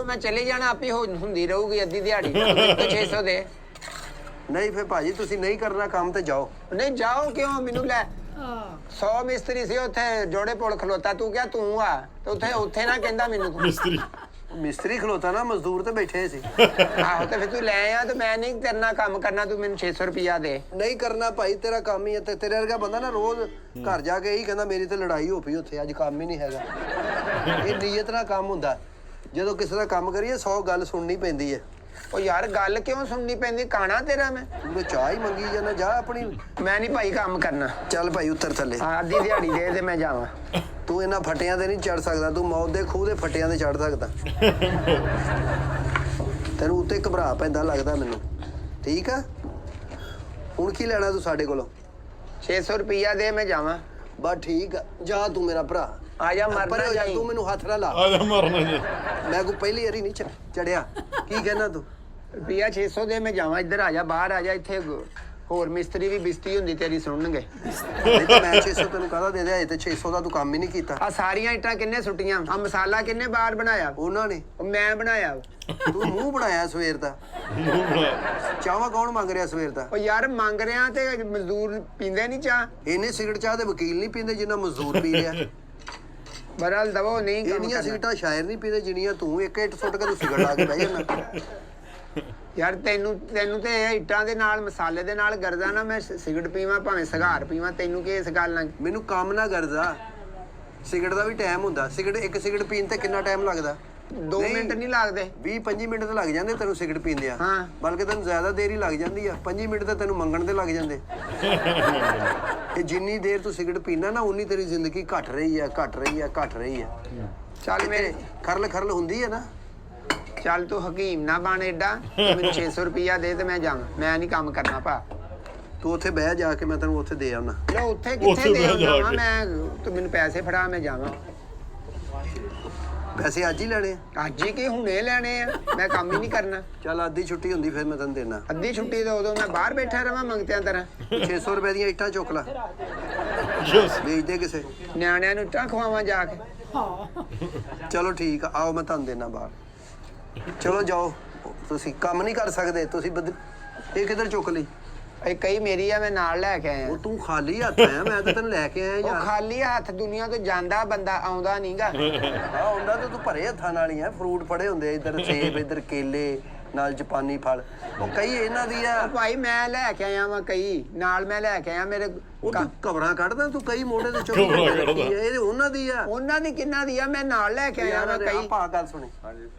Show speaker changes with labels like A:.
A: मैं चले जाना आप ही हुंदी रहूगी अद्धी दिहाड़ी तो 600 दे
B: नहीं फिर भाजी तुसी नहीं करना काम ते जाओ
A: नहीं जाओ क्यों मैनू लै 100 मिस्त्री सी उत्थे जोड़े पुल खलोता तू क्या तू आ ते उत्थे उत्थे ना कहंदा मैनू
C: ਮਿਸਤਰੀ
B: मिस्त्री खलोता ना मजदूर ते बैठे सी
A: आहो ते फिर तू ले आ तो मैं नहीं तेरे काम करना तू मैनू 600 रुपया दे
B: नहीं करना भाई तेरा काम ही है ते तेरे वर्गा बंदा ना रोज घर जाके यही कहंदा मेरी ते लड़ाई हो पई उत्थे अज काम ही नहीं हैगा ये नीयत नाल काम हुंदा ਜਦੋਂ ਕਿਸੇ ਦਾ ਕੰਮ ਕਰੀਏ 100 ਗੱਲ ਸੁਣਨੀ ਪੈਂਦੀ ਹੈ
A: ओ यार गल क्यों सुननी पैंदी काना तेरा मैं
B: ਤੂੰ ਚਾਹ ਹੀ ਮੰਗੀ ਜਾਂਦਾ ਜਾ ਆਪਣੀ
A: मैं नहीं भाई काम करना
B: ਚੱਲ ਭਾਈ ਉੱਤਰ ਥੱਲੇ
A: आधी दिहाड़ी दे ते मैं जावां
B: ਤੂੰ ਇਹਨਾਂ ਫਟਿਆਂ ਤੇ ਨਹੀਂ ਚੜ ਸਕਦਾ ਤੂੰ ਮੌਤ ਦੇ ਖੂਹ ਦੇ ਫਟਿਆਂ ਤੇ ਚੜ ਸਕਦਾ ਤੈਨੂੰ ਉੱਤੇ ਘਬਰਾ ਪੈਂਦਾ ਲੱਗਦਾ ਮੈਨੂੰ ਠੀਕ ਆ ਹੁਣ ਕੀ ਲੈਣਾ ਤੂੰ ਸਾਡੇ ਕੋਲੋਂ
A: 600 रुपया दे मैं जावां
B: ਬਸ ਠੀਕ ਆ ਜਾ ਤੂੰ ਮੇਰਾ ਭਰਾ
A: आ जा
B: ਪਰ
A: मरना जाई
B: ਤੂੰ ਮੈਨੂੰ ਹੱਥ ਨਾ ਲਾ
C: ਆ ਜਾ ਮਰਨਾ ਜੀ
B: ਮੈਂ ਕੋ ਪਹਿਲੀ ਵਾਰੀ ਨਹੀਂ ਚੜਿਆ ਕੀ ਕਹਿਣਾ ਤੂੰ
A: रुपया 600 दे मैं जावां इधर आ जा बाहर आ जा इत्थे होर मिस्त्री भी बिस्ती हुंदी तेरी सुनणगे
B: ਨਹੀਂ ਤਾਂ ਮੈਂ 600 ਤੈਨੂੰ ਕਾਹਦਾ ਦੇ ਦਿਆ ਇਹ ਤੇ 600 ਦਾ ਤੂੰ ਕੰਮ ਹੀ ਨਹੀਂ ਕੀਤਾ
A: आ सारियां इट्टां किन्ने सुट्टियां आ मसाला किन्ने बाहर बनाया
B: ਉਹਨਾਂ ਨੇ
A: ओ मैं बनाया
B: ਤੂੰ ਮੂੰਹ ਬਣਾਇਆ ਸਵੇਰ ਦਾ
C: ਮੂੰਹ ਬਣਾ
B: ਚਾਹਵਾ ਕੌਣ ਮੰਗ ਰਿਹਾ ਸਵੇਰ ਦਾ
A: ओ यार मंग रहे ते मजदूर पींदे नहीं चाह
B: ਇਹਨੇ ਸਿਗਰਟ ਚਾਹ ਦੇ ਵਕੀਲ ਨਹੀਂ ਪੀਂਦੇ ਜਿੰਨਾ ਮਜ਼ਦੂਰ ਪੀ ਰਿਹਾ
A: बरल दवो नहीं काम
B: ਇੰਨੀਆਂ
A: करना।
B: ਸਿਗਰਟਾਂ ਸ਼ਾਇਰ ਨਹੀਂ ਪੀਂਦੇ ਜਿੰਨੀਆਂ ਤੂੰ ਇੱਕ ਇੱਟ ਸੁੱਟ ਕੇ ਤੂੰ ਸਿਗਰਟ ਲਾ ਕੇ ਬਹਿ ਜਾਣਾ
A: यार तेनू तेनू ते इट्टां दे नाल मसाले दे नाल गरदा ना मैं सिगरट पीवां भावें सगार पीवां तेनू की इस गल नाल
B: ਮੈਨੂੰ ਕੰਮ ਨਾ ਕਰਦਾ ਸਿਗਰਟ ਦਾ ਵੀ ਟਾਈਮ ਹੁੰਦਾ ਸਿਗਰਟ ਇੱਕ ਸਿਗਰਟ ਪੀਣ ਤੇ ਕਿੰਨਾ ਟਾਈਮ ਲੱਗਦਾ
A: 2 ਮਿੰਟ ਨਹੀਂ ਲੱਗਦੇ
B: 20-25 ਮਿੰਟ ਤੇ ਲੱਗ ਜਾਂਦੇ ਤੈਨੂੰ ਸਿਗਰਟ ਪੀਂਦੇ ਆ
A: ਹਾਂ।
B: ਬਲਕਿ ਤੈਨੂੰ ਜ਼ਿਆਦਾ ਦੇਰ ਹੀ ਲੱਗ ਜਾਂਦੀ ਆ 5 ਮਿੰਟ ਤਾਂ ਤੈਨੂੰ ਮੰਗਣ ਤੇ ਲੱਗ ਜਾਂਦੇ ਇਹ ਜਿੰਨੀ ਦੇਰ ਤੂੰ ਸਿਗਰਟ ਪੀਣਾ ਨਾ ਉਨੀ ਤੇਰੀ ਜ਼ਿੰਦਗੀ ਘਟ ਰਹੀ ਆ ਘਟ ਰਹੀ ਆ ਘਟ ਰਹੀ ਆ
A: ਚੱਲ ਮੇਰੇ
B: ਖਰਲ ਖਰਲ ਹੁੰਦੀ ਆ ਨਾ
A: ਚੱਲ ਤੂੰ ਹਕੀਮ ਨਾ ਬਣ ਏਡਾ ਤੂੰ ਮੈਨੂੰ 600 ਰੁਪਇਆ ਦੇ ਤੇ ਮੈਂ ਜਾਵਾਂ ਮੈਂ ਨਹੀਂ ਕੰਮ ਕਰਨਾ ਭਾ
B: ਤੂੰ ਉੱਥੇ ਬਹਿ ਜਾ ਕੇ ਮੈਂ ਤੈਨੂੰ ਉੱਥੇ ਦੇ ਆਉਣਾ
A: ਲੋ ਉੱਥੇ
C: ਉੱਥੇ
A: ਕਿੱਥੇ ਦੇ
C: ਬਹਿ ਜਾ
A: ਆਵਾਂ
C: ਕੇ।
A: ਮੈਂ ਤੂੰ ਮੈਨੂੰ ਪੈਸੇ ਫੜਾ ਮੈਂ ਜਾਵਾਂ
B: ਪੈਸੇ ਅੱਜ ਹੀ ਲੈਣੇ ਆ
A: ਅੱਜ ਹੀ ਕੀ ਹੁਣੇ ਲੈਣੇ ਆ ਮੈਂ ਕੰਮ ਹੀ ਨਹੀਂ ਕਰਨਾ
B: ਚੱਲ ਅੱਧੀ ਛੁੱਟੀ ਹੁੰਦੀ ਫਿਰ ਮੈਂ ਤੈਨੂੰ ਦੇਣਾ
A: ਅੱਧੀ ਛੁੱਟੀ ਤੋਂ ਉਦੋਂ ਮੈਂ ਬਾਹਰ ਬੈਠਾ ਰਵਾਂ ਮੰਗਤਿਆਂ ਤਰ੍ਹਾਂ
B: 600 ਰੁਪਏ ਦੀਆਂ ਇੱਟਾਂ ਚੁੱਕ ਲਾ
C: ਯਸ
B: ਵੇਚ ਦੇ ਕਿਸੇ
A: ਨਿਆਣਿਆਂ ਨੂੰ ਇੱਟਾਂ ਖਵਾਵਾਂ ਜਾ ਕੇ
B: ਚਲੋ ਠੀਕ ਆ ਆਓ ਮੈਂ ਤੁਹਾਨੂੰ ਦੇਣਾ ਬਾਹਰ ਚਲੋ ਜਾਓ ਤੁਸੀਂ ਕੰਮ ਨਹੀਂ ਕਰ ਸਕਦੇ ਤੁਸੀਂ ਇਹ ਕਿੱਧਰ ਚੁੱਕ ਲਈ
A: ਇਹ ਕਈ ਮੇਰੀ ਆ ਮੈਂ ਨਾਲ ਲੈ ਕੇ ਆਇਆ
B: ਉਹ ਤੂੰ ਖਾਲੀ ਹੱਥ ਆਇਆ ਮੈਂ ਤਾਂ ਤੈਨੂੰ ਲੈ ਕੇ ਆਇਆ
A: ਉਹ
B: ਯਾਰ
A: ਖਾਲੀ ਹੱਥ ਦੁਨੀਆ ਤੋਂ ਜਾਂਦਾ ਬੰਦਾ ਆਉਂਦਾ ਨਹੀਂਗਾ
B: ਹਾਂ ਹੁੰਦਾ ਤਾਂ ਤੂੰ ਭਰੇ ਹੱਥਾਂ ਨਾਲ ਹੀ ਆ ਫਰੂਟ ਫੜੇ ਹੁੰਦੇ ਆ, ਇੱਧਰ ਸੇਬ ਇੱਧਰ ਕੇਲੇ ਨਾਲ ਜਾਪਾਨੀ ਫਲ ਉਹ ਕਈ ਇਹਨਾਂ ਦੀ ਆ
A: ਭਾਈ ਮੈਂ ਲੈ ਕੇ ਆਇਆ ਵਾਂ ਕਈ ਨਾਲ ਮੈਂ ਲੈ ਕੇ ਆਇਆ ਮੇਰੇ
B: ਉਹ ਤੂੰ ਕਵਰਾਂ ਕੱਢਦਾ ਤੂੰ ਕਈ ਮੋਢੇ ਤੇ ਚੁੱਕ
C: ਕਵਰਾਂ ਕੱਢਦਾ।
B: ਇਹ ਉਹਨਾਂ ਦੀ ਆ
A: ਉਹਨਾਂ ਦੀ ਕਿੰਨਾ ਦੀ ਆ ਮੈਂ ਨਾਲ ਲੈ ਕੇ ਆਇਆ ਵਾਂ
B: ਯਾਰ
A: ਕਈ
B: ਆਪਾਂ ਗੱਲ ਸੁਣੀ